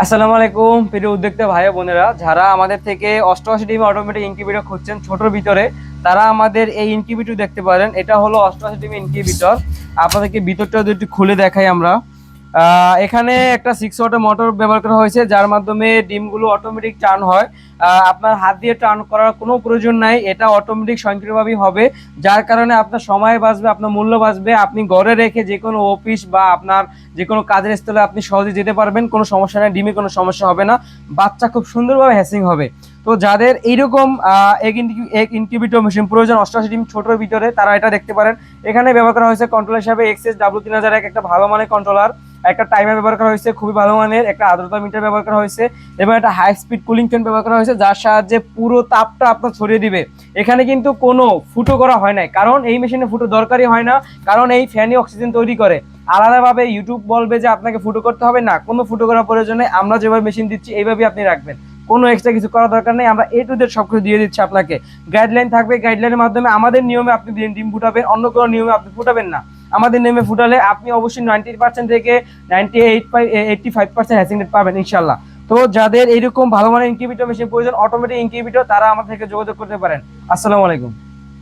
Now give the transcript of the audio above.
আসসালামু আলাইকুম প্রিয় উদ্যোক্তা ভাই বোনেরা, যারা আমাদের থেকে 88 ডিম অটোমেটিক ইনকিউবেটর খুঁজছেন ছোটর ভিতরে, তারা আমাদের এই ইনকিউবেটর দেখতে পারেন। এটা হলো 88 ডিম ইনকিউবেটর। আপনাদেরকে ভিতরটা যদি একটু খুলে দেখাই আমরা। এখানে একটা 6 ওয়াটের মোটর ব্যবহার করা হয়েছে, যার মাধ্যমে ডিমগুলো অটোমেটিক টার্ন হয়। আপনার হাত দিয়ে টার্ন করার কোনো প্রয়োজন নাই, এটা অটোমেটিক স্বয়ংক্রিয়ভাবেই হবে। যার কারণে আপনার সময় বাঁচবে, আপনার মূল্য বাঁচবে। আপনি ঘরে রেখে যে কোনো অফিস বা আপনার যে কোনো কাজের স্থলে আপনি সহজে যেতে পারবেন, কোনো সমস্যা নেই, ডিমে কোনো সমস্যা হবে না। বাচ্চা খুব সুন্দরভাবে হ্যাসিং হবে। তো যাদের এইরকম এক ইনকিউবেটর মেশিন প্রয়োজন 88 ডিম ছোটোর ভিতরে, তারা এটা দেখতে পারেন। এখানে ব্যবহার করা হয়েছে কন্ট্রোলার হিসাবে এক্সএস W3001, একটা ভালো মানের কন্ট্রোলার, একটা টাইমার ব্যবহার করা হয়েছে খুবই ভালো মানের, একটা আর্দ্রতা মিটার ব্যবহার করা হয়েছে, এবং একটা হাই স্পিড কুলিং ফ্যান ব্যবহার করা হয়েছে, যার সাহায্যে পুরো তাপটা আপনার ছড়িয়ে দিবে। এখানে কিন্তু কোনো ফুটো করা হয় নাই, কারণ এই মেশিনে ফুটো দরকারই হয় না, কারণ এই ফ্যানই অক্সিজেন তৈরি করে। আলাদাভাবে ইউটিউব বলবে যে আপনাকে ফুটো করতে হবে, না, কোনো ফুটো করার প্রয়োজন নেই। আমরা যেভাবে মেশিন দিচ্ছি এইভাবেই আপনি রাখবেন, কোনো এক্সট্রা কিছু করার দরকার নেই। আমরা A to Z সব কিছু দিয়ে দিচ্ছি আপনাকে। গাইডলাইন থাকবে, গাইডলাইনের মাধ্যমে আমাদের নিয়মে আপনি ডিম ফুটাবেন, অন্য কোনো নিয়মে আপনি ফুটাবেন না। আমাদের নিয়মে ফুটালে আপনি অবশ্যই 90% থেকে 85% হ্যাচিং রেট পাবেন ইনশাল্লাহ। তো যাদের এইরকম ভালো মানের ইনকিউবেটর মেশিন প্রয়োজন, অটোমেটিক ইনকিউবেটর, তারা আমাদের থেকে যোগাযোগ করতে পারেন। আসসালামু আলাইকুম।